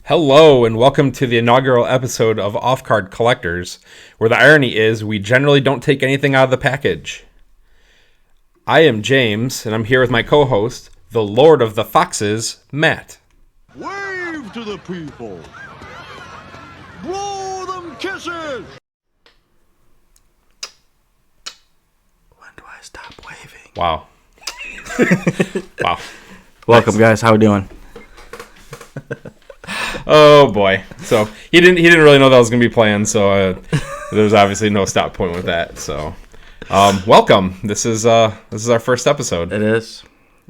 Hello, and welcome to the inaugural episode of Off Card Collectors, where the irony is we generally don't take anything out of the package. I am James, and I'm here with my co-host, the Lord of the Foxes, Matt. Wave to the people! Blow them kisses! When do I stop waving? Wow. Wow. Welcome, guys. How we doing? Oh boy. So he didn't really know that was gonna be planned, so there's obviously no stop point with that. So welcome. This is our first episode. It is.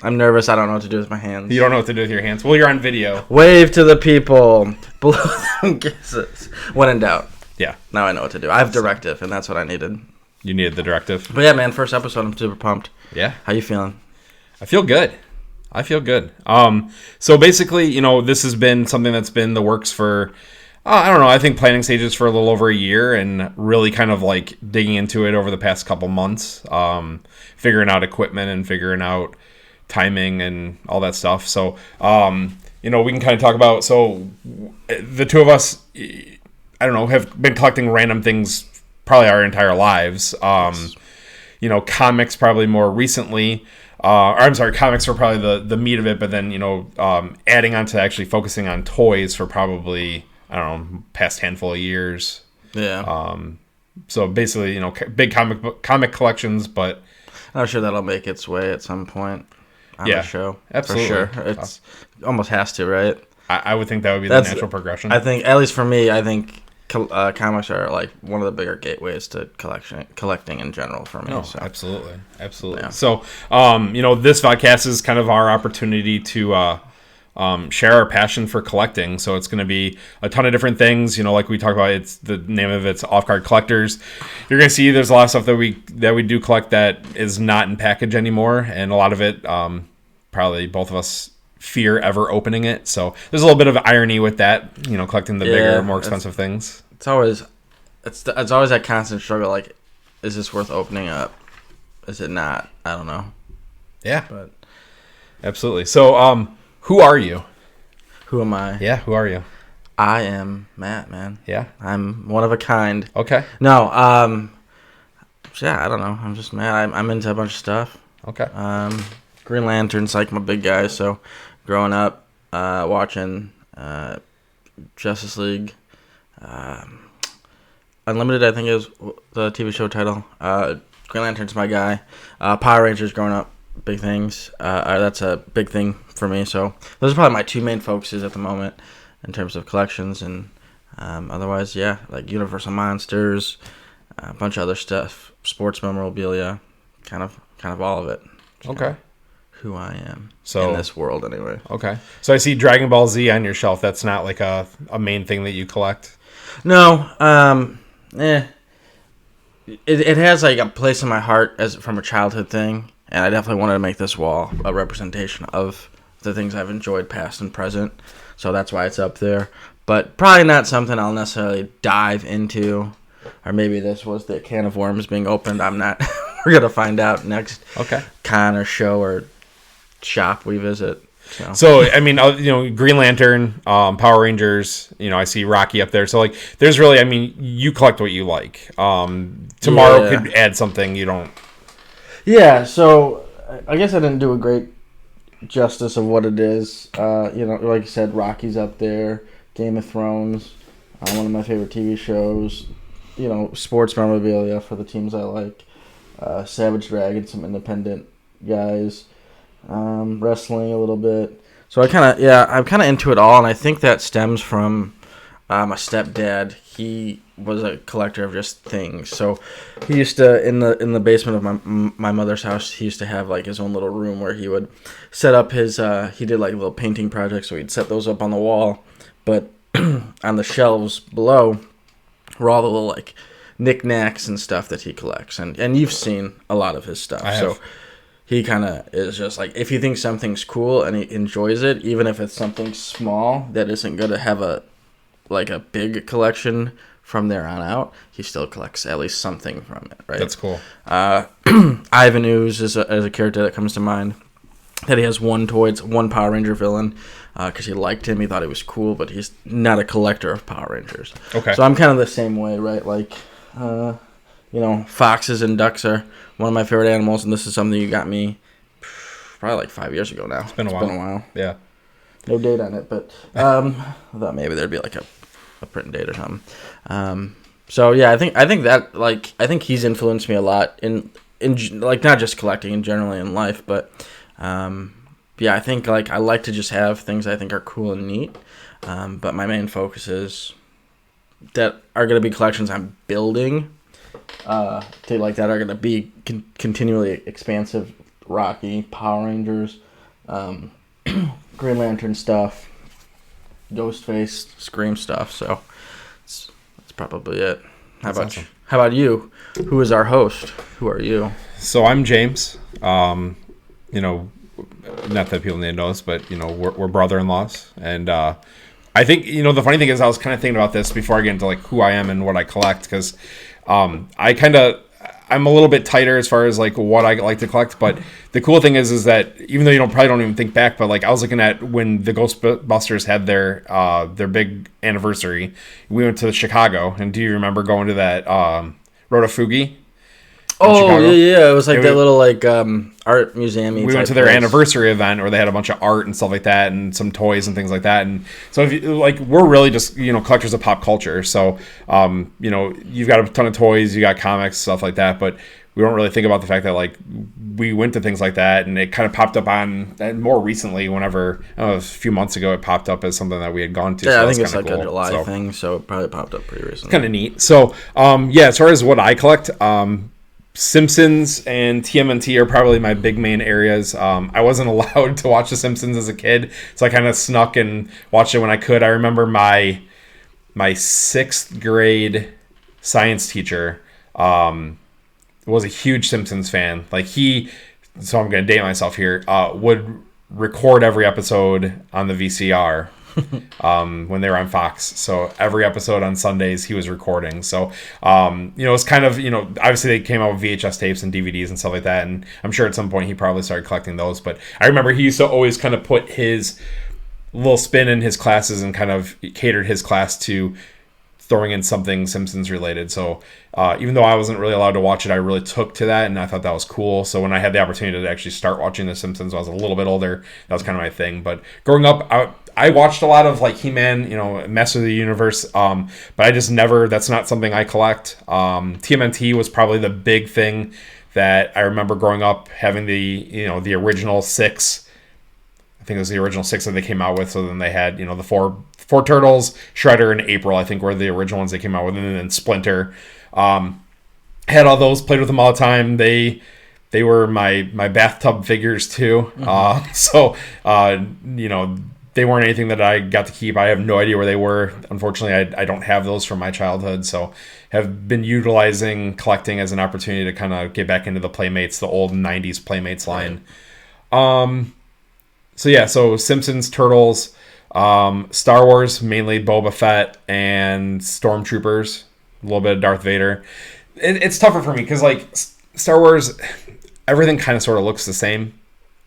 I'm nervous. I don't know what to do with my hands. You don't know what to do with your hands. Well, you're on video. Wave to the people. Blow them kisses. When in doubt. Yeah. Now I know what to do. I have directive, and that's what I needed. You needed the directive. But yeah, man, first episode. I'm super pumped. Yeah. How you feeling? I feel good. So basically, this has been something that's been in the works for, I don't know, I think planning stages for a little over a year, and really kind of like digging into it over the past couple months, figuring out equipment and figuring out timing and all that stuff. So, we can kind of talk about, so the two of us, I don't know, have been collecting random things probably our entire lives. Comics probably more recently. Comics were probably the meat of it, but then, adding on to actually focusing on toys for probably, I don't know, past handful of years. Yeah. So basically, big comic collections, but I'm sure that'll make its way at some point on the show. Absolutely. For sure. It's almost has to, right? I would think that would be the natural progression. I think, at least for me, comics are like one of the bigger gateways to collecting in general for me. No, so. Absolutely. Yeah. So, this podcast is kind of our opportunity to share our passion for collecting. So it's going to be a ton of different things. Like we talked about, it's the name of it's Off Card Collectors. You're going to see there's a lot of stuff that we do collect that is not in package anymore, and a lot of it probably both of us fear ever opening it. So there's a little bit of irony with that, collecting the bigger, more expensive things. It's always that constant struggle. Like, is this worth opening up? Is it not? I don't know. Yeah, but absolutely. So, who are you? Who am I? Yeah, who are you? I am Matt, man. Yeah, I'm one of a kind. Okay. No, yeah, I don't know. I'm just Matt. I'm into a bunch of stuff. Okay. Green Lantern's like my big guy. So, growing up, watching Justice League, Unlimited, I think is the TV show title. Green Lantern's my guy. Power Rangers growing up, big things. That's a big thing for me. So those are probably my two main focuses at the moment in terms of collections. And otherwise, yeah, like Universal Monsters, a bunch of other stuff, sports memorabilia, kind of all of it. Okay. Who I am in this world, anyway. Okay. So I see Dragon Ball Z on your shelf. That's not like a main thing that you collect? No. It has like a place in my heart from a childhood thing, and I definitely wanted to make this wall a representation of the things I've enjoyed past and present. So that's why it's up there. But probably not something I'll necessarily dive into. Or maybe this was the can of worms being opened. I'm not. We're going to find out next con or show or shop we visit. So I mean, Green Lantern, Power Rangers, I see Rocky up there. So like, there's really, you collect what you like. Tomorrow could add something you don't. Yeah. So I guess I didn't do a great justice of what it is. Like you said, Rocky's up there. Game of Thrones, one of my favorite TV shows. Sports memorabilia for the teams I like. Savage Dragon, some independent guys. Wrestling a little bit. So I'm kind of into it all, and I think that stems from my stepdad. He was a collector of just things. So he used to in the basement of my mother's house. He used to have like his own little room where he would set up his. He did like little painting projects, so he'd set those up on the wall. But on the shelves below were all the little like knickknacks and stuff that he collects, and you've seen a lot of his stuff. So he kind of is just like, if he thinks something's cool and he enjoys it, even if it's something small that isn't going to have a big collection from there on out, he still collects at least something from it, right? That's cool. Ivan Ooze is a character that comes to mind. That he has one toy. It's one Power Ranger villain. because he liked him. He thought he was cool, but he's not a collector of Power Rangers. Okay. So I'm kind of the same way, right? Like, foxes and ducks are one of my favorite animals, and this is something you got me probably like 5 years ago now. It's been a while. Yeah. No date on it, but I thought maybe there'd be like a print date or something. So yeah, I think that I think he's influenced me a lot in like not just collecting and generally in life, but yeah, I think like I like to just have things I think are cool and neat. But my main focus is that are going to be collections I'm building. That are going to be continually expansive. Rocky, Power Rangers, Green Lantern stuff, Ghostface, Scream stuff. So that's probably it. How about you? Who is our host? Who are you? So I'm James. Not that people need to know this, but we're brother-in-laws, and I think the funny thing is I was kind of thinking about this before I get into like who I am and what I collect, because I'm a little bit tighter as far as like what I like to collect, but the cool thing is that even though probably don't even think back, but like I was looking at when the Ghostbusters had their big anniversary, we went to Chicago, and do you remember going to that Rotofugi? Oh yeah, it was like that little like art museum. We went to their anniversary event where they had a bunch of art and stuff like that, and some toys and things like that. And so if you, like, we're really just collectors of pop culture. So you've got a ton of toys, you got comics, stuff like that, but we don't really think about the fact that like we went to things like that, and it kind of popped up on, and more recently, whenever a few months ago, it popped up as something that we had gone to. Yeah, so I think it's like cool. a July thing, so it probably popped up pretty recently. Kind of neat. So as far as what I collect, Simpsons and TMNT are probably my big main areas. I wasn't allowed to watch The Simpsons as a kid, so I kind of snuck and watched it when I could. I remember my 6th grade science teacher was a huge Simpsons fan. Like so I'm going to date myself here, would record every episode on the VCR. When they were on Fox, so every episode on Sundays he was recording. So it's kind of obviously they came out with VHS tapes and DVDs and stuff like that, and I'm sure at some point he probably started collecting those. But I remember he used to always kind of put his little spin in his classes and kind of catered his class to throwing in something Simpsons related. So even though I wasn't really allowed to watch it, I really took to that, and I thought that was cool. So when I had the opportunity to actually start watching The Simpsons when I was a little bit older, that was kind of my thing. But growing up, I watched a lot of like He-Man, Master of the Universe, but I just never, that's not something I collect. TMNT was probably the big thing that I remember growing up, having the original 6. I think it was the original 6 that they came out with. So then they had, the four Turtles, Shredder, and April, I think were the original ones they came out with, and then Splinter. Had all those, played with them all the time. They were my bathtub figures too. Mm-hmm. They weren't anything that I got to keep. I have no idea where they were. Unfortunately, I don't have those from my childhood, so have been utilizing collecting as an opportunity to kind of get back into the Playmates, the old 90s Playmates line. So Simpsons, Turtles, Star Wars, mainly Boba Fett and Stormtroopers, a little bit of Darth Vader. It's tougher for me because like Star Wars, everything kind of sort of looks the same.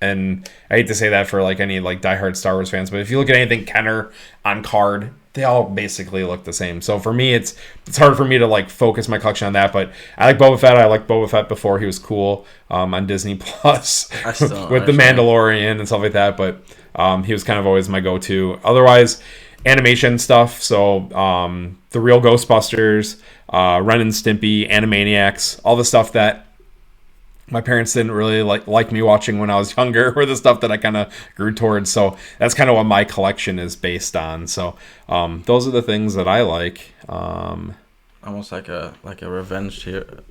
And I hate to say that for like any like diehard Star Wars fans, but if you look at anything Kenner on card, they all basically look the same. So for me, it's hard for me to like focus my collection on that. But I like Boba Fett. I liked Boba Fett before he was cool on Disney Plus with the Mandalorian and stuff like that. But he was kind of always my go-to. Otherwise, animation stuff. So the real Ghostbusters, Ren and Stimpy, Animaniacs, all the stuff that my parents didn't really like me watching when I was younger, or the stuff that I kind of grew towards. So that's kind of what my collection is based on. So those are the things that I like. Almost like a revenge to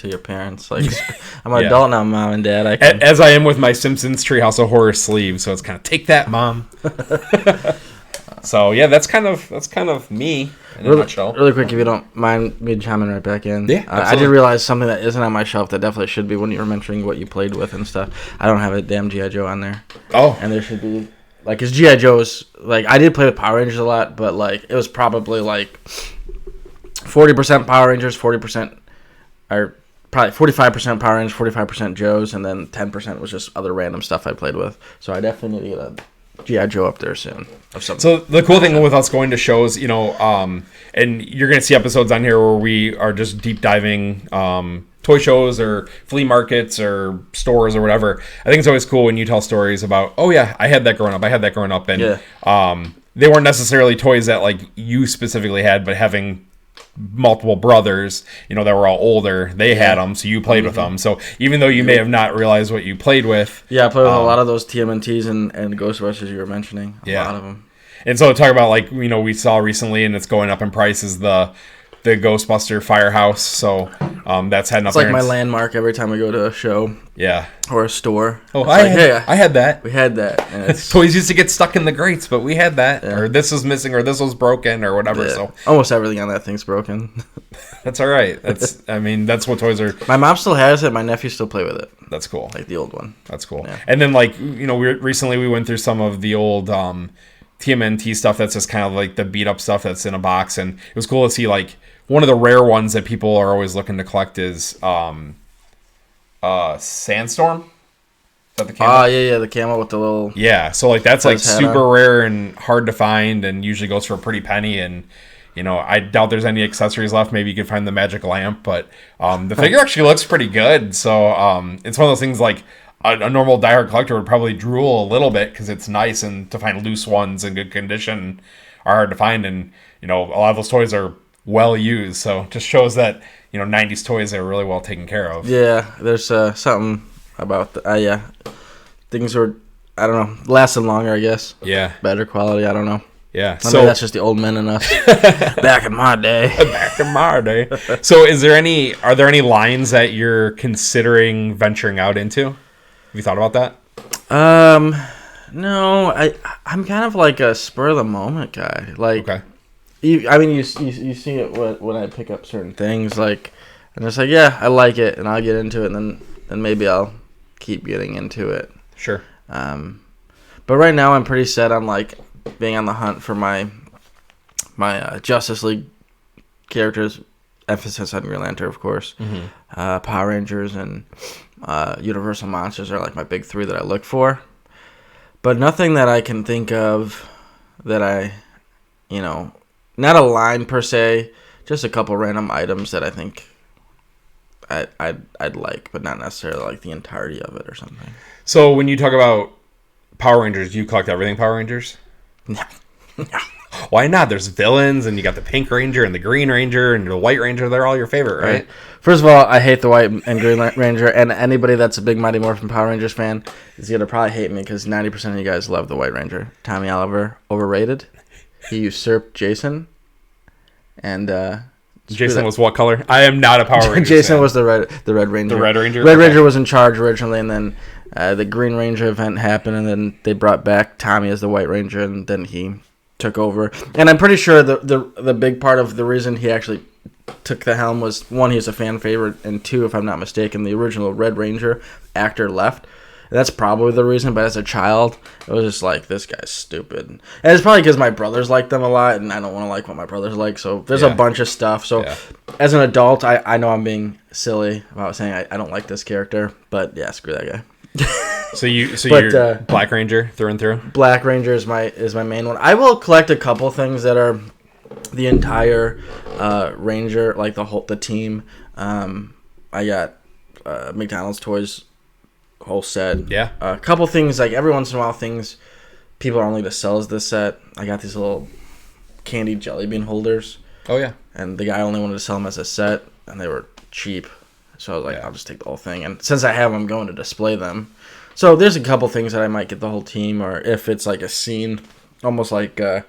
your parents. Like I'm an adult now, Mom and Dad. As I am with my Simpsons Treehouse of Horror sleeve. So it's kind of take that, Mom. So yeah, that's kind of me in a nutshell. Really quick, if you don't mind me chiming right back in. Yeah, I did realize something that isn't on my shelf that definitely should be when you were mentioning what you played with and stuff. I don't have a damn G.I. Joe on there. Oh. And there should be, like, because G.I. Joe's, like, I did play with Power Rangers a lot, but, like, it was probably, like, 40% Power Rangers, 40%, or probably 45% Power Rangers, 45% Joe's, and then 10% was just other random stuff I played with. So I definitely need to get G.I. Joe up there soon. Of something. So the cool thing with us going to shows, and you're going to see episodes on here where we are just deep diving toy shows or flea markets or stores or whatever. I think it's always cool when you tell stories about, oh yeah, I had that growing up. And they weren't necessarily toys that like you specifically had, but having multiple brothers, that were all older, they had them, so you played with them. So even though you may have not realized what you played with, I played with a lot of those TMNTs and Ghostbusters you were mentioning. A lot of them. And so talk about like we saw recently, and it's going up in price, is the Ghostbuster Firehouse. So that's had nothing. It's like my landmark every time we go to a show. Yeah. Or a store. Oh, I had that. We had that. And toys used to get stuck in the grates, but we had that. Yeah. Or this was missing, or this was broken, or whatever. Yeah. So almost everything on that thing's broken. That's all right. That's what toys are. My mom still has it. My nephew still play with it. That's cool. Like the old one. That's cool. Yeah. And then recently we went through some of the old TMNT stuff that's just kind of like the beat up stuff that's in a box, and it was cool to see like one of the rare ones that people are always looking to collect is Sandstorm. Is that the camo? Yeah, the camo with the little... Yeah, so like that's like super rare and hard to find, and usually goes for a pretty penny, and I doubt there's any accessories left. Maybe you could find the magic lamp, but the figure actually looks pretty good. So it's one of those things like a normal diehard collector would probably drool a little bit because it's nice, and to find loose ones in good condition are hard to find, and a lot of those toys are well used, so just shows that 90s toys are really well taken care of. Yeah, there's something about things were, I don't know, lasting longer, I guess. Yeah, better quality, I don't know. Yeah, so that's just the old men in us. Back in my day. So are there any lines that you're considering venturing out into? Have you thought about that? No, I'm kind of like a spur of the moment guy. Like, okay. You see it when I pick up certain things, like, and it's like, yeah, I like it, and I'll get into it, and then maybe I'll keep getting into it. Sure. But right now I'm pretty set on like being on the hunt for my Justice League characters, emphasis on Green Lantern, of course. Mm-hmm. Power Rangers and Universal Monsters are like my big three that I look for. But nothing that I can think of that I, not a line per se, just a couple random items that I think I'd like, but not necessarily like the entirety of it or something. So when you talk about Power Rangers, do you collect everything Power Rangers? No. Why not? There's villains, and you got the Pink Ranger and the Green Ranger and the White Ranger. They're all your favorite, right? First of all, I hate the White and Green Ranger, and anybody that's a big Mighty Morphin Power Rangers fan is going to probably hate me because 90% of you guys love the White Ranger. Tommy Oliver, overrated. He usurped Jason, and Jason was what color? I am not a Power Ranger Jason fan. Was the Red Ranger. The Red Ranger? Red Ranger was in charge originally, and then the Green Ranger event happened, and then they brought back Tommy as the White Ranger, and then he took over. And I'm pretty sure the big part of the reason he actually took the helm was, one, he was a fan favorite, and two, if I'm not mistaken, the original Red Ranger actor left. That's probably the reason, but as a child, it was just like, this guy's stupid. And it's probably because my brothers like them a lot, and I don't want to like what my brothers like, so there's a bunch of stuff. So as an adult, I know I'm being silly about saying I don't like this character, but yeah, screw that guy. So you're Black Ranger through and through? Black Ranger is my main one. I will collect a couple things that are the entire Ranger, like the team. I got McDonald's toys, whole set. Yeah. A couple things, like every once in a while, things people are only to sell as this set. I got these little candied jelly bean holders. Oh yeah. And the guy only wanted to sell them as a set, and they were cheap. So I was like, I'll just take the whole thing. And since I have them, I'm going to display them. So there's a couple things that I might get the whole team, or if it's like a scene, almost like the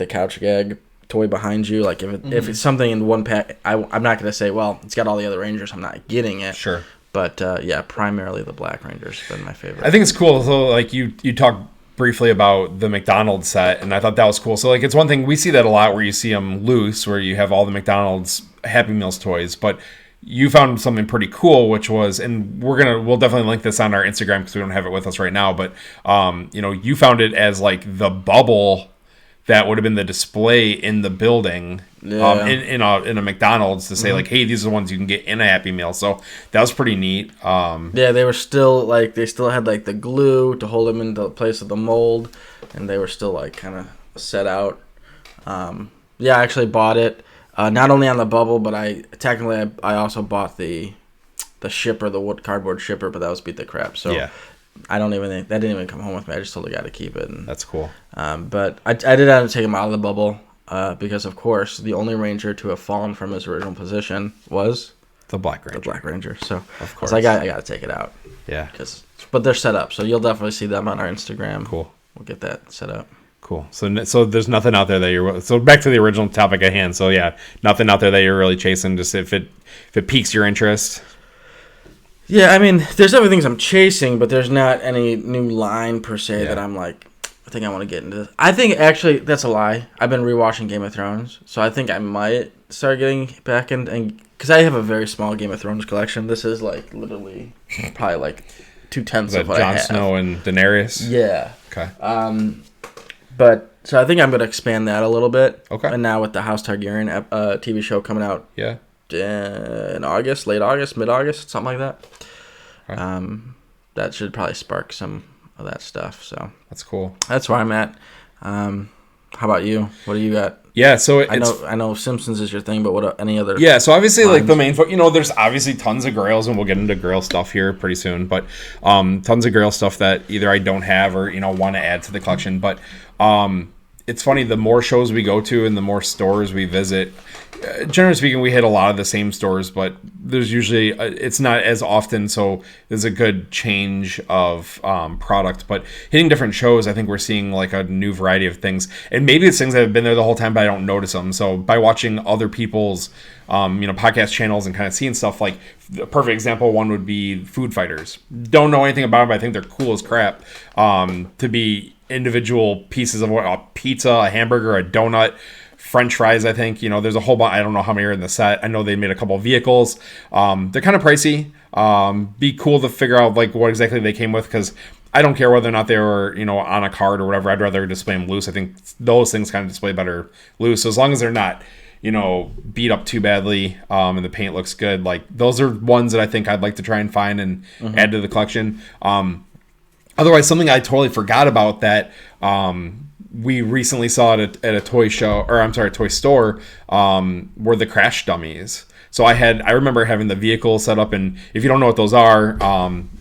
couch gag toy behind you. Like if it's something in one pack, I'm not going to say, well, it's got all the other Rangers, I'm not getting it. Sure. But primarily the Black Ranger's been my favorite. I think it's cool. So like you talked briefly about the McDonald's set, and I thought that was cool. So like it's one thing, we see that a lot where you see them loose, where you have all the McDonald's Happy Meals toys, but you found something pretty cool, which was, and we'll definitely link this on our Instagram because we don't have it with us right now, but you found it as like the bubble that would have been the display in the building, in a McDonald's to say like, hey, these are the ones you can get in a Happy Meal. So that was pretty neat. They were still like, they still had like the glue to hold them into place of the mold, and they were still like kind of set out. I actually bought it not only on the bubble, but I also bought the shipper, the wood cardboard shipper, but that was beat the crap. So yeah. I don't even think that didn't even come home with me. I just told the guy to keep it. And, that's cool. But I did have to take him out of the bubble because, of course, the only Ranger to have fallen from his original position was the Black Ranger. The Black Ranger. So of course, I got to take it out. Yeah. But they're set up, so you'll definitely see them on our Instagram. Cool. We'll get that set up. Cool. So there's nothing out there that you're. So back to the original topic at hand. So yeah, nothing out there that you're really chasing. Just if it piques your interest. Yeah, I mean, there's other things I'm chasing, but there's not any new line per se that I'm like, I think I want to get into this. I think, actually, that's a lie. I've been rewatching Game of Thrones, so I think I might start getting back in. Because I have a very small Game of Thrones collection. This is, like, literally probably, like, 2/10 of what I have. Jon Snow and Daenerys? Yeah. Okay. But, so I think I'm going to expand that a little bit. Okay. And now with the House Targaryen TV show coming out. Yeah. In August, late August, mid-August, something like that. Right. That should probably spark some of that stuff. So that's cool. That's where I'm at. How about you? What do you got? Yeah, so I know Simpsons is your thing, but what any other? Yeah, so obviously like the main, there's obviously tons of Grails, and we'll get into Grail stuff here pretty soon. But tons of Grail stuff that either I don't have or want to add to the collection. But it's funny, the more shows we go to and the more stores we visit, generally speaking, we hit a lot of the same stores, but there's usually it's not as often, so there's a good change of product. But hitting different shows, I think we're seeing like a new variety of things, and maybe it's things that have been there the whole time, but I don't notice them. So by watching other people's podcast channels and kind of seeing stuff, like a perfect example one would be Food Fighters. Don't know anything about them, but I think they're cool as crap. To be individual pieces of a pizza, a hamburger, a donut, French fries, I think. There's a whole bunch. I don't know how many are in the set. I know they made a couple of vehicles. They're kind of pricey. Be cool to figure out like what exactly they came with, because I don't care whether or not they were, on a card or whatever. I'd rather display them loose. I think those things kind of display better loose. So as long as they're not, beat up too badly, and the paint looks good, like those are ones that I think I'd like to try and find and add to the collection. Otherwise, something I totally forgot about that we recently saw at a toy show, or I'm sorry, toy store, were the crash dummies. So I remember having the vehicle set up, and if you don't know what those are,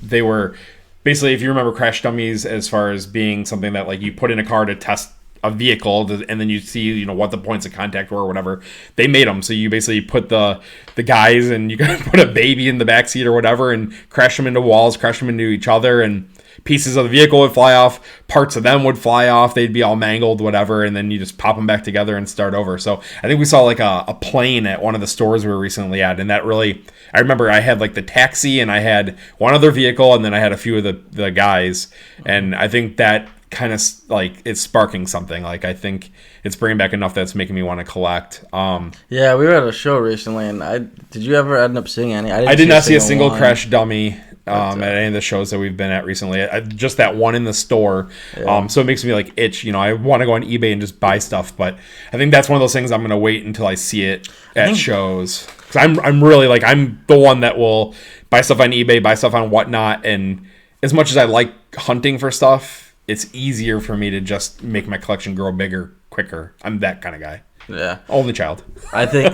they were basically, if you remember crash dummies as far as being something that like you put in a car to test a vehicle, and then you see what the points of contact were or whatever. They made them, so you basically put the guys, and you can put a baby in the backseat or whatever, and crash them into walls, crash them into each other, and pieces of the vehicle would fly off, parts of them would fly off, they'd be all mangled, whatever, and then you just pop them back together and start over. So I think we saw like a plane at one of the stores we were recently at, and that really, I remember I had like the taxi, and I had one other vehicle, and then I had a few of the guys, and I think that kind of like it's sparking something. Like I think it's bringing back enough that's making me want to collect. Yeah, we were at a show recently, and did you ever end up seeing any? I did not see a single crash dummy at any of the shows that we've been at recently. Just that one in the store. Yeah. So it makes me like itch. I want to go on eBay and just buy stuff, but I think that's one of those things I'm going to wait until I see it at shows. Because I'm really like, I'm the one that will buy stuff on eBay, buy stuff on whatnot, and as much as I like hunting for stuff, it's easier for me to just make my collection grow bigger quicker. I'm that kind of guy. Yeah. Only child. I think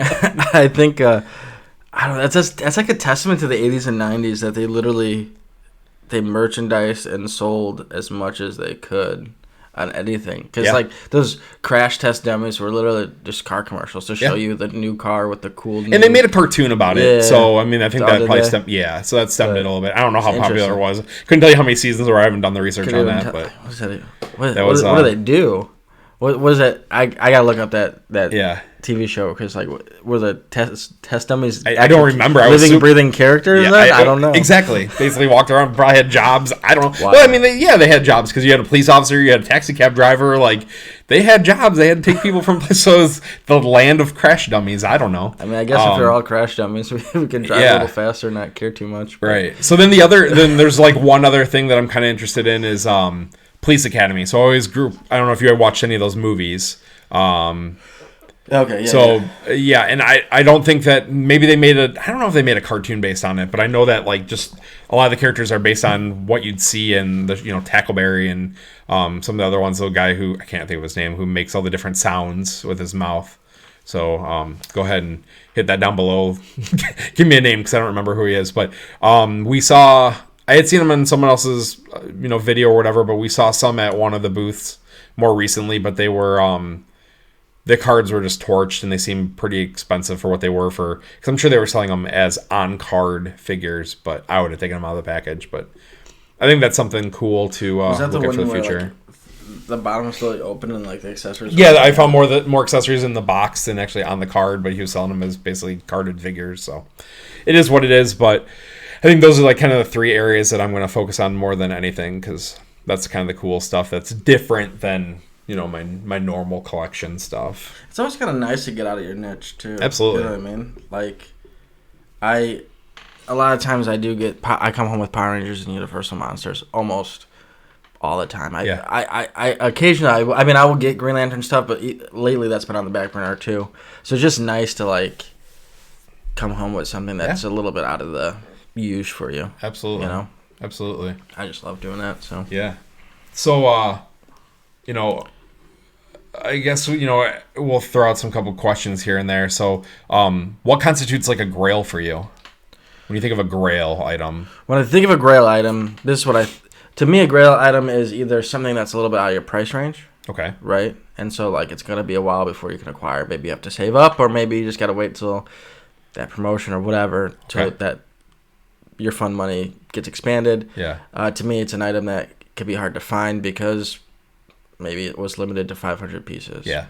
I don't know, that's like a testament to the 80s and 90s that they merchandised and sold as much as they could on anything. Because like those crash test dummies were literally just car commercials to show you the new car with the cool new... And they made a cartoon about it. So, I mean, I think that probably stemmed... Yeah, so that stemmed it a little bit. I don't know how popular it was. Couldn't tell you how many seasons there were. I haven't done the research on that. But what do they do? What was it? I gotta look up that TV show, because like were the test dummies? I don't remember. Living, breathing characters. Yeah, I don't know. Exactly. Basically walked around, probably had jobs. I don't know. Wow. Well, I mean, they had jobs, because you had a police officer, you had a taxi cab driver. Like they had jobs. They had to take people from places. So it's the land of crash dummies. I don't know. I mean, I guess if they're all crash dummies, we can drive a little faster and not care too much. But. Right. So then then there's like one other thing that I'm kind of interested in is Police Academy. So I always grew. I don't know if you had watched any of those movies. Okay. Yeah. So yeah, and I don't think that maybe they made I don't know if they made a cartoon based on it, but I know that like just a lot of the characters are based on what you'd see in the Tackleberry and some of the other ones. The guy who I can't think of his name who makes all the different sounds with his mouth. So go ahead and hit that down below. Give me a name because I don't remember who he is. But I had seen him in someone else's video or whatever, but we saw some at one of the booths more recently. But they were the cards were just torched and they seemed pretty expensive for what they were because I'm sure they were selling them as on card figures, but I would have taken them out of the package. But I think that's something cool to look at for the future. The bottom was still open and like the accessories. Yeah, I found more accessories in the box than actually on the card, but he was selling them as basically carded figures. So it is what it is. But I think those are like kind of the three areas that I'm going to focus on more than anything because that's kind of the cool stuff that's different than my normal collection stuff. It's always kind of nice to get out of your niche too. Absolutely. You know what I mean? Like, a lot of times I come home with Power Rangers and Universal Monsters almost all the time. I occasionally, I will get Green Lantern stuff, but lately that's been on the back burner too. So it's just nice to like come home with something that's a little bit out of the use for you. Absolutely. Absolutely. I just love doing that. So yeah. So I guess we'll throw out some couple questions here and there. So, what constitutes like a grail for you? When you think of a grail item, when I think of a grail item, this is what to me a grail item is either something that's a little bit out of your price range. Okay. Right, and so like it's gonna be a while before you can acquire. Maybe you have to save up, or maybe you just gotta wait till that promotion or whatever that your fund money gets expanded. Yeah. To me, it's an item that could be hard to find because maybe it was limited to 500 pieces. Yeah.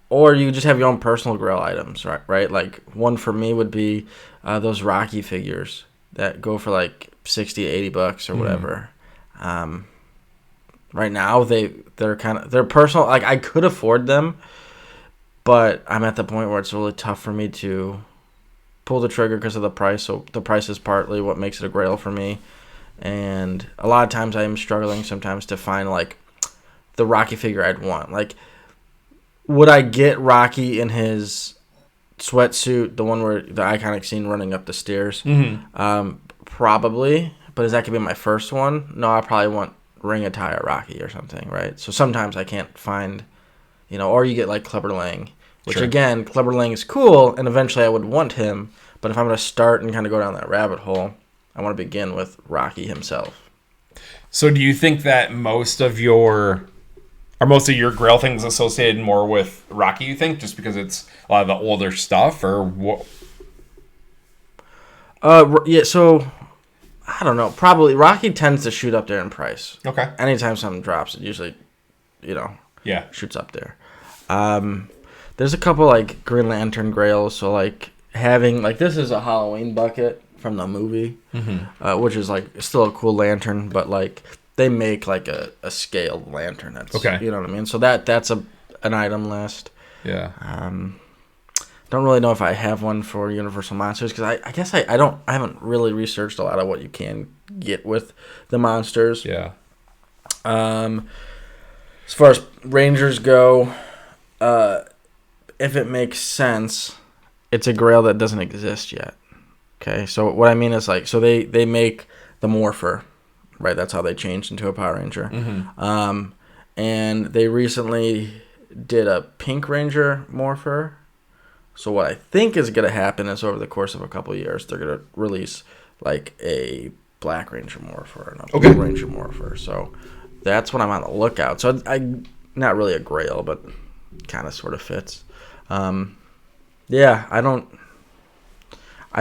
Or you just have your own personal grail items, right? Like one for me would be those Rocky figures that go for like $60, $80 or whatever. Right now they're personal. Like I could afford them, but I'm at the point where it's really tough for me to pull the trigger because of the price. So the price is partly what makes it a grail for me. And a lot of times I am struggling sometimes to find like the Rocky figure I'd want. Like, would I get Rocky in his sweatsuit, the one where the iconic scene running up the stairs? Probably. But is that going to be my first one? No, I probably want Ring Attire Rocky or something, right? So sometimes I can't find, or you get like Clubber Lang, which again, Clubber Lang is cool, and eventually I would want him. But if I'm going to start and kind of go down that rabbit hole, I want to begin with Rocky himself. So do you think that most of your grail things associated more with Rocky, you think, just because it's a lot of the older stuff, or what? Yeah, so I don't know. Probably Rocky tends to shoot up there in price. Okay. Anytime something drops, it usually, shoots up there. There's a couple like Green Lantern grails, so like having like this is a Halloween bucket from the movie, which is like still a cool lantern, but like they make like a scaled lantern. That's okay. You know what I mean? So that's an item list. Yeah. Don't really know if I have one for Universal Monsters because I guess I haven't really researched a lot of what you can get with the monsters. Yeah. As far as Rangers go, if it makes sense, it's a grail that doesn't exist yet. Okay, so what I mean is like, so they make the Morpher, right? That's how they changed into a Power Ranger. And they recently did a Pink Ranger Morpher. So what I think is going to happen is over the course of a couple of years, they're going to release like a Black Ranger Morpher and a Blue Ranger Morpher. So that's what I'm on the lookout. So I not really a grail, but kind of sort of fits. I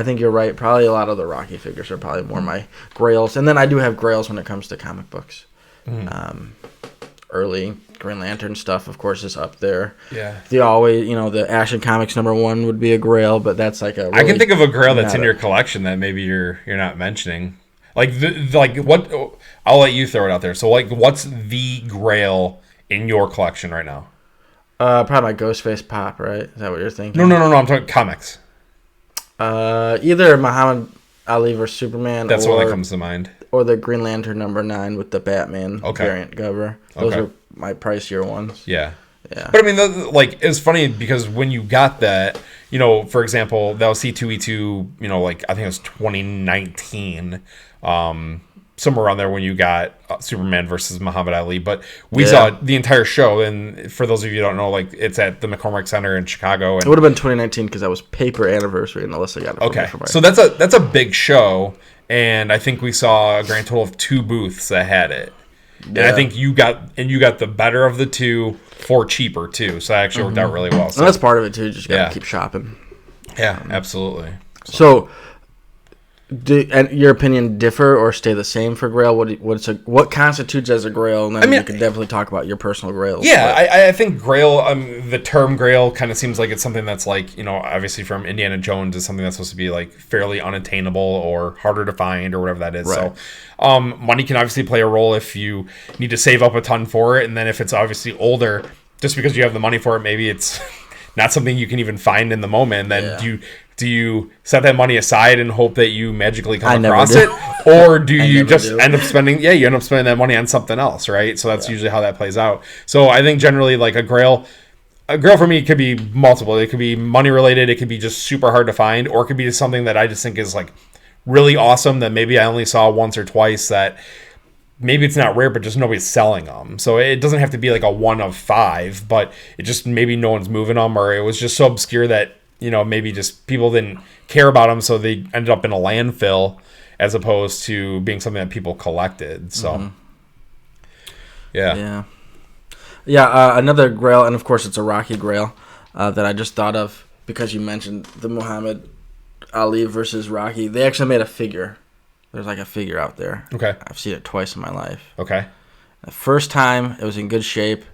think you're right. Probably a lot of the Rocky figures are probably more my grails. And then I do have grails when it comes to comic books. Early Green Lantern stuff, of course, is up there. Yeah. The Action Comics #1 would be a grail, but that's like a really, I can think of a grail that's in your collection that maybe you're not mentioning. Like what? I'll let you throw it out there. So like, what's the grail in your collection right now? Probably my Ghostface Pop, right? Is that what you're thinking? No. I'm talking comics. Either Muhammad Ali vs. Superman. That's what that comes to mind. or the Green Lantern #9 with the Batman Okay. variant cover. Those Okay. are my pricier ones. Yeah. Yeah. But I mean, it's funny because when you got that, for example, that was C2E2, I think it was 2019, somewhere around there when you got Superman versus Muhammad Ali. But we saw the entire show, and for those of you who don't know, it's at the McCormick Center in Chicago. And, it would have been 2019 because that was paper anniversary, and Alyssa got it. Okay, so that's a big show, and I think we saw a grand total of 2 booths that had it. And I think you got the better of the 2 for cheaper too. So that actually worked out really well. So and that's part of it too. Just gotta keep shopping. Yeah, absolutely. So, and your opinion differ or stay the same for Grail? What constitutes as a Grail? And then you can definitely talk about your personal Grails. Yeah, I think Grail. The term Grail kind of seems like it's something that's obviously from Indiana Jones is something that's supposed to be fairly unattainable or harder to find or whatever that is. Right. So, money can obviously play a role if you need to save up a ton for it, and then if it's obviously older, just because you have the money for it, maybe it's not something you can even find in the moment. And then do you set that money aside and hope that you magically come across it, or do you just end up spending? Yeah, you end up spending that money on something else, right? So that's usually how that plays out. So I think generally, a Grail for me could be multiple. It could be money related. It could be just super hard to find, or it could be just something that I just think is really awesome that maybe I only saw once or twice. That maybe it's not rare, but just nobody's selling them. So it doesn't have to be a 1 of 5, but it just maybe no one's moving them, or it was just so obscure that maybe just people didn't care about them, so they ended up in a landfill as opposed to being something that people collected. So, yeah. Another Grail, and of course it's a Rocky Grail that I just thought of because you mentioned the Muhammad Ali versus Rocky. They actually made a figure. There's a figure out there. Okay. I've seen it twice in my life. Okay. The first time, it was in good shape.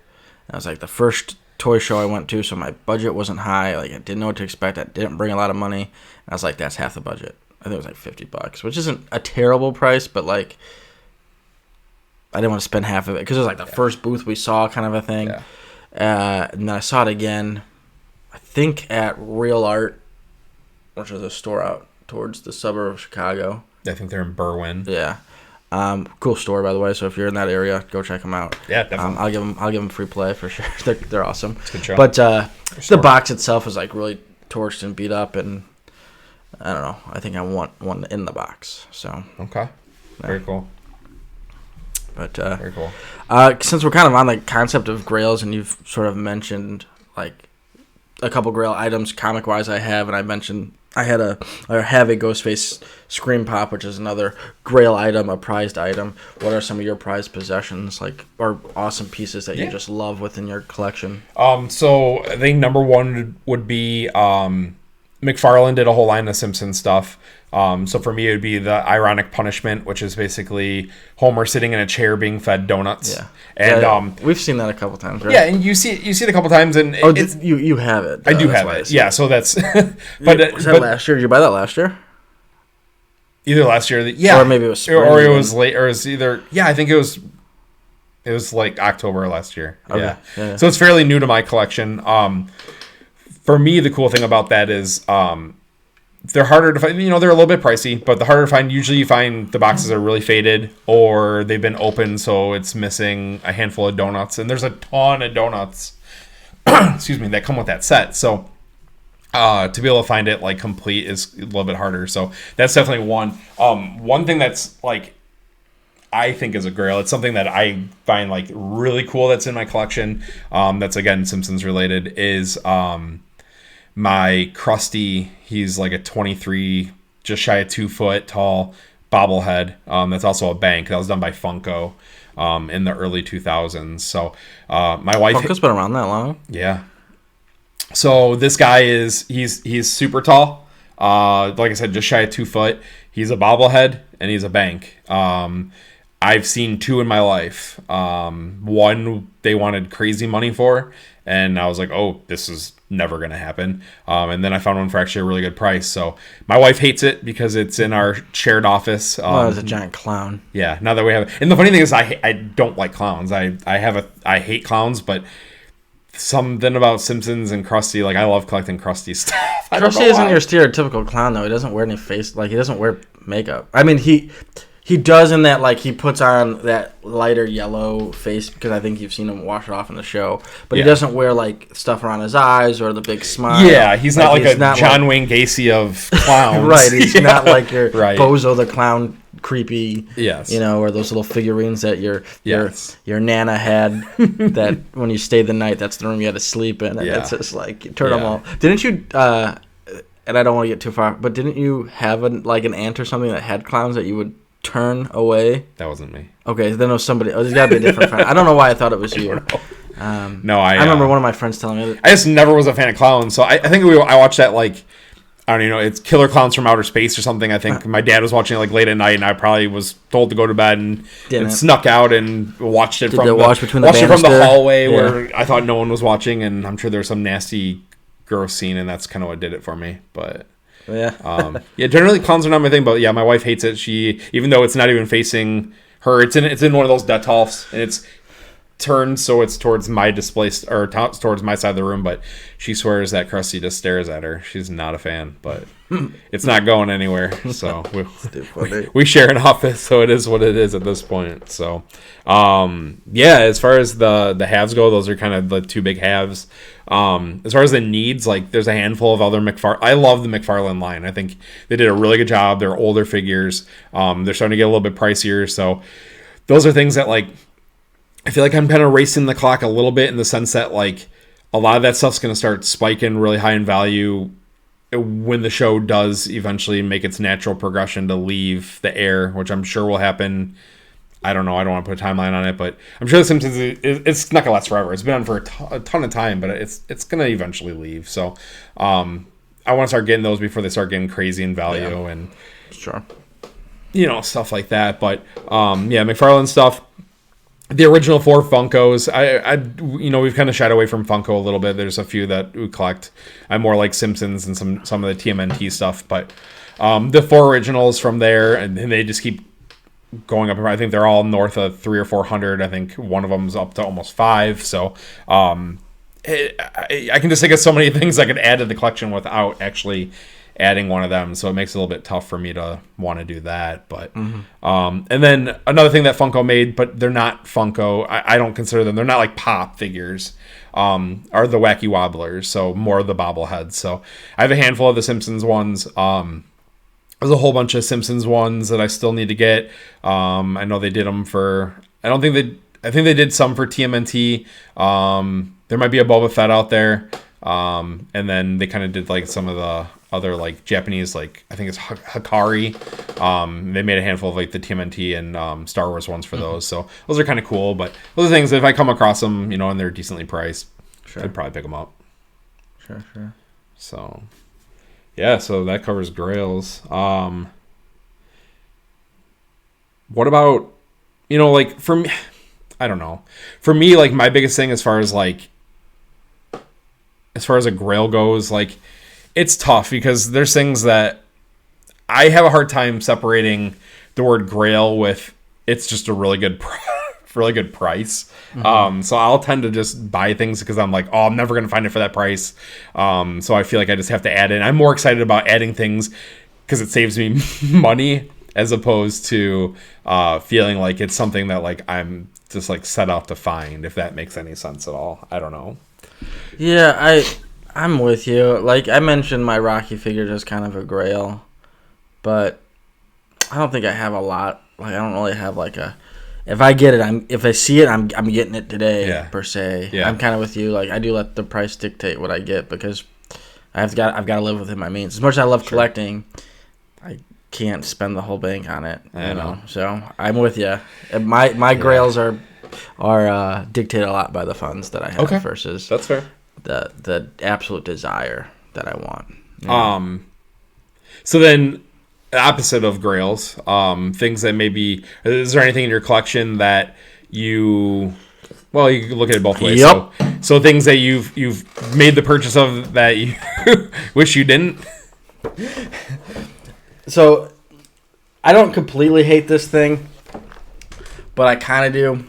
It was the first toy show I went to, so my budget wasn't high. I didn't know what to expect. I didn't bring a lot of money. And I was that's half the budget. I think it was $50, which isn't a terrible price, but I didn't want to spend half of it because it was the first booth we saw, kind of a thing. Yeah. And then I saw it again, I think at Real Art, which is a store out towards the suburb of Chicago. I think they're in Berwyn. Yeah. Cool store, by the way. So if you're in that area, go check them out. Yeah, definitely. I'll give them free play for sure. They're awesome. It's a good show. But the box itself is really torched and beat up, and I don't know. I think I want one in the box. So okay, very cool. But very cool. Since we're kind of on the concept of Grails, and you've sort of mentioned a couple Grail items comic wise, I have a Ghostface Scream Pop, which is another Grail item, a prized item. What are some of your prized possessions, or awesome pieces that you just love within your collection? So I think number 1 would be McFarlane did a whole line of Simpsons stuff. So for me, it would be the Ironic Punishment, which is basically Homer sitting in a chair being fed donuts. Yeah, and we've seen that a couple times, right? Yeah, and you see it a couple times, and you have it. I do have it. Yeah, so that's. Was that last year? Did you buy that last year? Either last year, or maybe it was spring, or it was late, or it was either. Yeah, I think it was. It was October last year. Okay. Yeah, so it's fairly new to my collection. For me, the cool thing about that is they're harder to find. They're a little bit pricey, but the harder to find. Usually, you find the boxes are really faded or they've been opened, so it's missing a handful of donuts. And there's a ton of donuts, excuse me, that come with that set. So to be able to find it complete is a little bit harder. So that's definitely one. One thing that's I think is a Grail. It's something that I find really cool that's in my collection. That's again Simpsons related is my Krusty. He's a 23, just shy of 2 foot tall bobblehead. That's also a bank that was done by Funko in the early 2000s. So my wife. Funko's been around that long. Yeah. So this guy he's super tall. Like I said, just shy of 2 foot. He's a bobblehead and he's a bank. I've seen 2 in my life. One they wanted crazy money for, and I was like, oh, this is never going to happen. And then I found one for actually a really good price. So my wife hates it because it's in our shared office. It's a giant clown. Yeah, now that we have it. And the funny thing is I don't like clowns. I hate clowns, but something about Simpsons and Krusty, I love collecting Krusty stuff. Krusty isn't your stereotypical clown, though. He doesn't wear any face, he doesn't wear makeup. I mean, He does in that, like, he puts on that lighter yellow face because I think you've seen him wash it off in the show. But he doesn't wear, like, stuff around his eyes or the big smile. Yeah, he's not like a John Wayne Gacy of clowns. Right, he's not like your right. Bozo the Clown creepy, yes. you know, or those little figurines that your Nana had that when you stayed the night, that's the room you had to sleep in. And it's just like, turn them all. Didn't you... and I don't want to get too far, but didn't you have an aunt or something that had clowns that you would turn away? That wasn't me. Okay, then it was somebody. Oh, there's got to be a different friend. I don't know why I thought it was you. No, I remember one of my friends telling me that. I just never was a fan of clowns, so I think I watched that, like, I don't even know, it's Killer Clowns from Outer Space or something. I think my dad was watching it, like, late at night, and I probably was told to go to bed and snuck out and watched it from the hallway where I thought no one was watching, and I'm sure there's some nasty, gross scene, and that's kind of what did it for me, but... Yeah. Generally clowns are not my thing, but yeah, my wife hates it. She, even though it's not even facing her, it's in one of those detolfs, and it's turned so it's towards my towards my side of the room, but she swears that Krusty just stares at her. She's not a fan, but it's not going anywhere. So we share an office, so it is what it is at this point. So as far as the halves go, those are kind of the two big halves. As far as the needs, like, there's a handful of other I love the McFarlane line. I think they did a really good job. They're older figures. They're starting to get a little bit pricier. So those are things that, like, I feel like I'm kind of racing the clock a little bit in the sense that, like, a lot of that stuff's going to start spiking really high in value when the show does eventually make its natural progression to leave the air, which I'm sure will happen. I don't know. I don't want to put a timeline on it, but I'm sure The Simpsons, it's not going to last forever. It's been on for a ton of time, but it's going to eventually leave. So I want to start getting those before they start getting crazy in value and sure, stuff like that. But McFarlane stuff. The original 4 Funkos, we've kind of shied away from Funko a little bit. There's a few that we collect. I'm more like Simpsons and some of the TMNT stuff, but the 4 originals from there, and they just keep going up. I think they're all north of 300 or 400. I think one of them's up to almost 5. So I can just think of so many things I could add to the collection without actually adding one of them, so it makes it a little bit tough for me to want to do that. But and then another thing that Funko made, but they're not Funko, I don't consider them, they're not like pop figures, are the Wacky Wobblers, so more of the bobbleheads. So I have a handful of the Simpsons ones. There's a whole bunch of Simpsons ones that I still need to get. I know they did them for, I think they did some for TMNT. There might be a Boba Fett out there. And then they kind of did like some of the other like Japanese, like I think it's Hikari. They made a handful of like the TMNT and Star Wars ones for those. So those are kind of cool. But those are things that if I come across them, and they're decently priced, I'd probably pick them up. Sure. So yeah, so that covers Grails. What about, like for me, I don't know. For me, like my biggest thing as far as a Grail goes, like it's tough because there's things that I have a hard time separating the word Grail with it's just a really good really good price. So I'll tend to just buy things because I'm like, I'm never going to find it for that price. So I feel like I just have to add in. I'm more excited about adding things because it saves me money as opposed to feeling like it's something that like I'm just like set out to find, if that makes any sense at all. I don't know. Yeah, I'm with you. Like I mentioned, my Rocky figure is kind of a Grail, but I don't think I have a lot. Like I don't really have like a. If I get it, if I see it, I'm getting it today per se. Yeah. I'm kind of with you. Like I do let the price dictate what I get because I've got to live within my means. As much as I love collecting, I can't spend the whole bank on it. You know. So I'm with you. My Grails are dictated a lot by the funds that I have versus that's fair. The absolute desire that I want. Yeah. So then, the opposite of Grails, things that maybe, is there anything in your collection that you can look at it both ways. Yep. So things that you've made the purchase of that you wish you didn't. So I don't completely hate this thing, but I kind of do.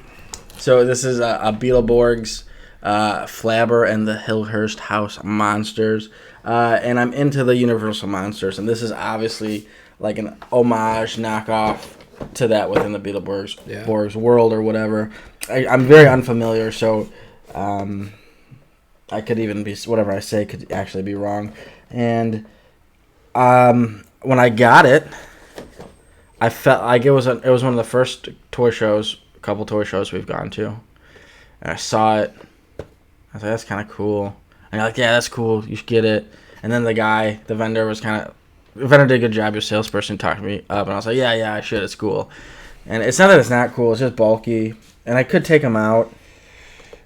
So this is a Beetleborgs, Flabber and the Hillhurst House Monsters. And I'm into the Universal Monsters, and this is obviously like an homage knockoff to that within the Beetleborgs world or whatever. I'm very unfamiliar, so I could even be whatever I say could actually be wrong. And when I got it, I felt like it was one of the first couple toy shows we've gone to. And I saw it. I was like, that's kind of cool. And you're like, yeah, that's cool. You should get it. And then the vendor did a good job. Your salesperson talked me up, and I was like, yeah, I should. It's cool. And it's not that it's not cool. It's just bulky. And I could take them out.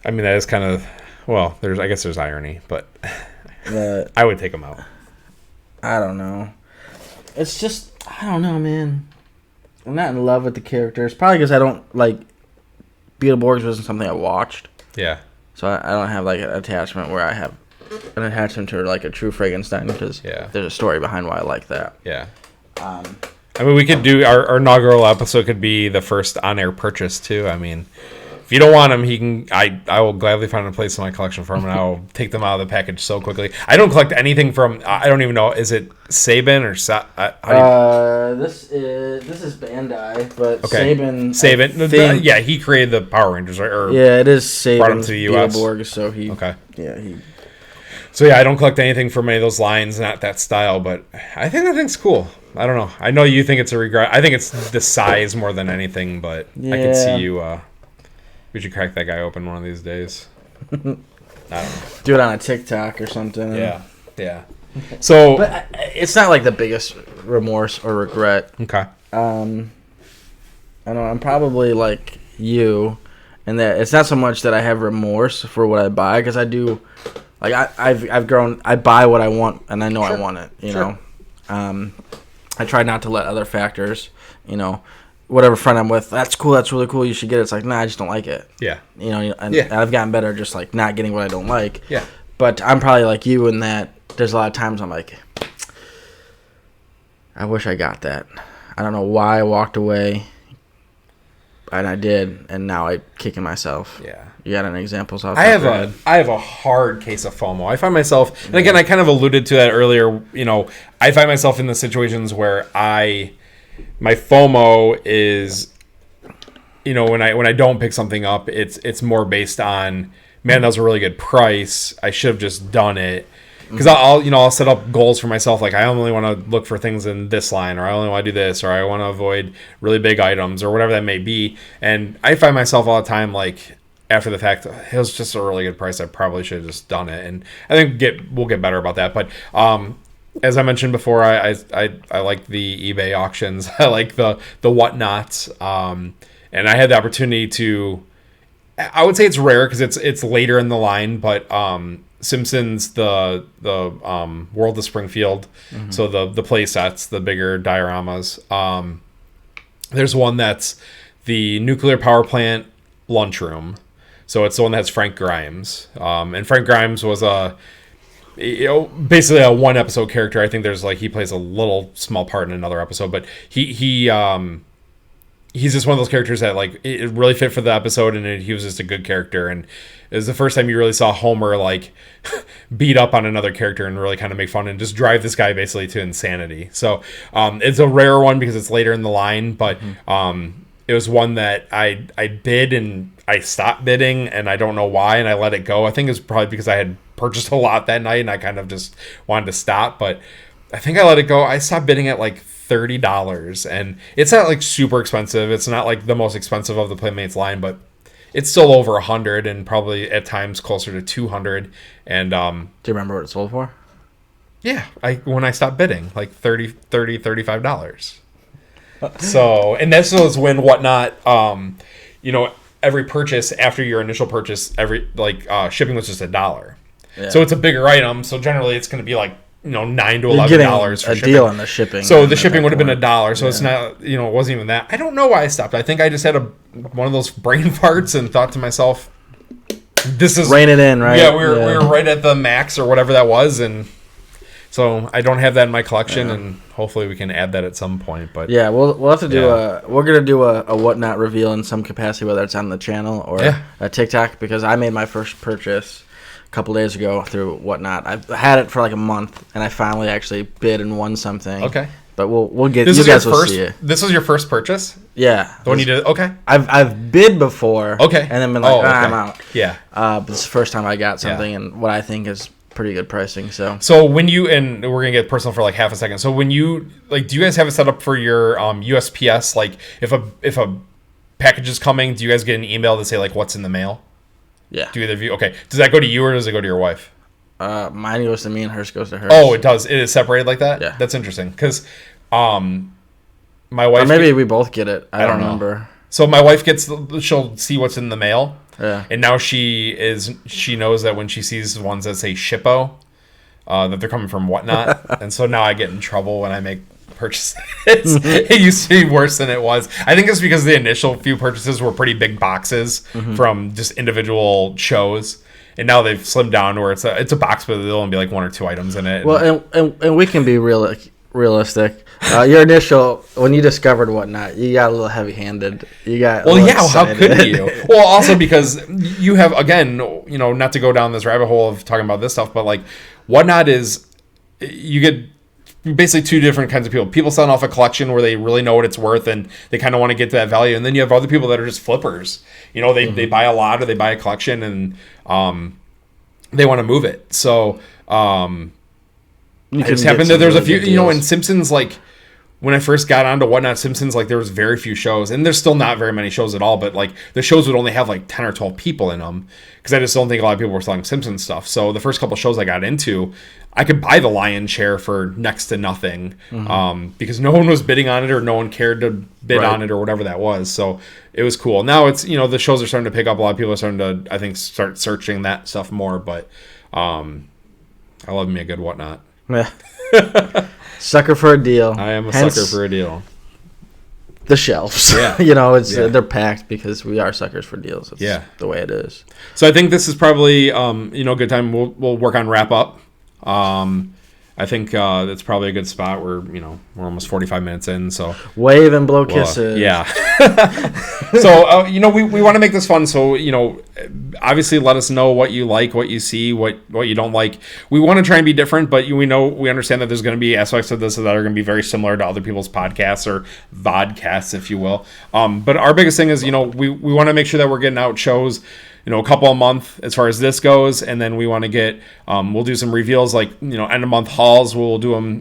I mean, that is kind of, well, I guess there's irony, but I would take them out. I don't know. It's just, I don't know, man. I'm not in love with the characters. Probably because I don't, like, Beetleborgs wasn't something I watched. Yeah. So I don't have, like, an attachment where I have an attachment to, like, a true Frankenstein, because there's a story behind why I like that. Yeah. I mean, we could do, our inaugural episode could be the first on-air purchase, too. I mean, if you don't want them, I will gladly find a place in my collection for them, and I'll take them out of the package so quickly. I don't collect anything from, I don't even know, is it Saban or this is Bandai, but okay. Saban, yeah, he created the Power Rangers, right? Or yeah, it is Saban. Brought him to the U.S. Beetleborg, so he. Okay. Yeah, he. So yeah, I don't collect anything from any of those lines, not that style, but I think that thing's cool. I don't know. I know you think it's a regret. I think it's the size more than anything, but yeah. I can see you. We should crack that guy open one of these days. I don't know. Do it on a TikTok or something. Yeah. So, but it's not like the biggest remorse or regret. Okay. I don't know. I'm probably like you, in that it's not so much that I have remorse for what I buy, because I do. Like I've grown. I buy what I want, and I know I want it. You know. I try not to let other factors. Whatever friend I'm with, that's cool. That's really cool. You should get it. It's like, nah, I just don't like it. Yeah. And I've gotten better just like not getting what I don't like. Yeah. But I'm probably like you in that there's a lot of times I'm like, I wish I got that. I don't know why I walked away, and I did, and now I'm kicking myself. Yeah. You got any examples? I have a hard case of FOMO. I find myself, and again, I kind of alluded to that earlier. I find myself in the situations where my FOMO is, when I don't pick something up, it's more based on, man, that was a really good price. I should have just done it. Because I'll set up goals for myself, like I only want to look for things in this line, or I only want to do this, or I want to avoid really big items, or whatever that may be. And I find myself all the time, like, after the fact, it was just a really good price. I probably should have just done it. And I think we'll get better about that. But as I mentioned before, I like the eBay auctions. I like the whatnots. And I had the opportunity to, I would say it's rare because it's later in the line, but Simpsons, the World of Springfield, so the play sets, the bigger dioramas. There's one that's the nuclear power plant lunchroom. So it's the one that has Frank Grimes. And Frank Grimes was basically a one episode character. I think he plays a little small part in another episode, but he's just one of those characters that like it really fit for the episode, and he was just a good character. And it was the first time you really saw Homer like beat up on another character and really kind of make fun and just drive this guy basically to insanity. So it's a rare one because it's later in the line, but it was one that I bid and I stopped bidding, and I don't know why, and I let it go. I think it's probably because I had purchased a lot that night and I kind of just wanted to stop, but I think I let it go. I stopped bidding at like $30, and it's not like super expensive. It's not like the most expensive of the Playmates line, but it's still over 100 and probably at times closer to 200. And do you remember what it sold for? Yeah, when I stopped bidding, like $35. So, and this was when whatnot, every purchase after your initial purchase, shipping was just $1. Yeah. So it's a bigger item. So generally it's going to be like, $9 to $11 for shipping. Deal on the shipping. So the shipping would have been $1. So it's not, it wasn't even that. I don't know why I stopped. I think I just had one of those brain farts and thought to myself, this is rein it in, right? Yeah, we were right at the max or whatever that was, and so I don't have that in my collection, and hopefully we can add that at some point. But yeah, we'll have to do we're gonna do a whatnot reveal in some capacity, whether it's on the channel or a TikTok, because I made my first purchase a couple days ago through whatnot. I've had it for like a month, and I finally actually bid and won something. Okay. but we'll get. This You is your guys will first. see it. This was your first purchase. Yeah, The one you did. Okay. I've bid before. Okay. And then been like, okay. I'm out. Yeah. But it's the first time I got something, and what I think is pretty good pricing. So when you, and we're gonna get personal for like half a second. So when you like, do you guys have it set up for your USPS? Like, if a package is coming, do you guys get an email to say like what's in the mail? Yeah. Do either of you? Okay. Does that go to you or does it go to your wife? Mine goes to me and hers goes to her. Oh, it does. It is separated like that. Yeah. That's interesting because, my wife. Or maybe we both get it. I don't remember. So my wife she'll see what's in the mail. Yeah. And now she knows that when she sees ones that say shippo, that they're coming from Whatnot. And so now I get in trouble when I make purchases. It used to be worse than it was. I think it's because the initial few purchases were pretty big boxes from just individual shows. And now they've slimmed down to where it's a box, but there'll only be like one or two items in it. Well, and we can be realistic. Your initial, when you discovered Whatnot, you got a little heavy-handed. You got how could you? Well, also because you have, again, not to go down this rabbit hole of talking about this stuff, but like Whatnot is, you get basically two different kinds of people. People selling off a collection where they really know what it's worth and they kind of want to get to that value. And then you have other people that are just flippers. They buy a lot or they buy a collection and they want to move it. So it just happened that there's a few, in Simpsons, like when I first got onto Whatnot, Simpsons, like there was very few shows, and there's still not very many shows at all, but like the shows would only have like 10 or 12 people in them because I just don't think a lot of people were selling Simpsons stuff. So the first couple shows I got into, I could buy the lion's share for next to nothing because no one was bidding on it or no one cared to bid on it or whatever that was. So it was cool. Now it's, the shows are starting to pick up. A lot of people are starting to, I think, start searching that stuff more, but I love me a good Whatnot. Yeah. Sucker for a deal. I am a sucker for a deal. The shelves. Yeah. They're packed because we are suckers for deals. It's the way it is. So I think this is probably a good time. We'll work on wrap up. I think that's probably a good spot. We're almost 45 minutes in, so wave and blow kisses. Yeah. So we want to make this fun. So obviously let us know what you like, what you see, what you don't like. We want to try and be different, but we understand that there's going to be aspects of this that are going to be very similar to other people's podcasts or vodcasts, if you will. But our biggest thing is we want to make sure that we're getting out shows a couple a month as far as this goes, and then we want to get we'll do some reveals like end of month hauls. We'll do them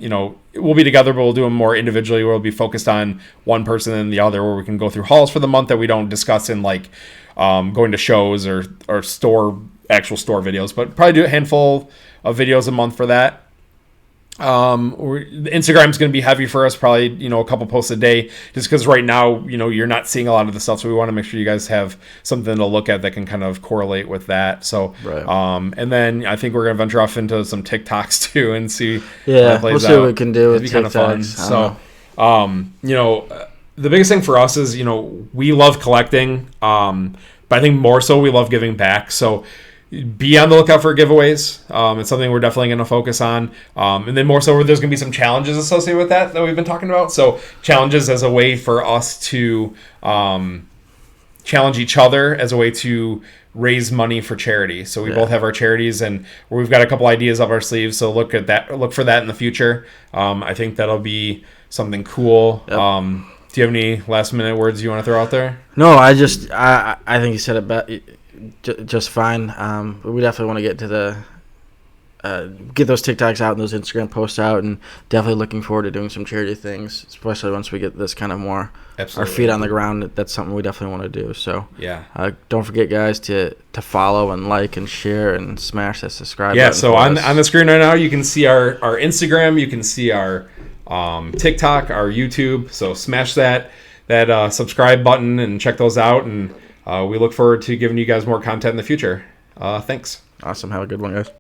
we'll be together, but we'll do them more individually. We'll be focused on one person and the other, where we can go through hauls for the month that we don't discuss in like going to shows or actual store videos, but probably do a handful of videos a month for that. Instagram's going to be heavy for us, probably a couple posts a day, just because right now you're not seeing a lot of the stuff, so we want to make sure you guys have something to look at that can kind of correlate with that. So and then I think we're going to venture off into some TikToks too and see we'll see what we can do with TikToks. Kind of fun. So the biggest thing for us is we love collecting, but I think more so we love giving back. So be on the lookout for giveaways. It's something we're definitely going to focus on. And then more so, there's going to be some challenges associated with that we've been talking about. So challenges as a way for us to challenge each other as a way to raise money for charity. So we both have our charities, and we've got a couple ideas up our sleeves. So look for that in the future. I think that'll be something cool. Yep. Do you have any last minute words you want to throw out there? No, I think you said it just fine. We definitely want to get to get those TikToks out and those Instagram posts out, and definitely looking forward to doing some charity things, especially once we get this kind of more our feet on the ground. That's something we definitely want to do. So don't forget, guys, to follow and like and share and smash that subscribe button. So on the screen right now, you can see our Instagram, you can see our TikTok, our YouTube. So smash that subscribe button and check those out, and we look forward to giving you guys more content in the future. Thanks. Awesome. Have a good one, guys.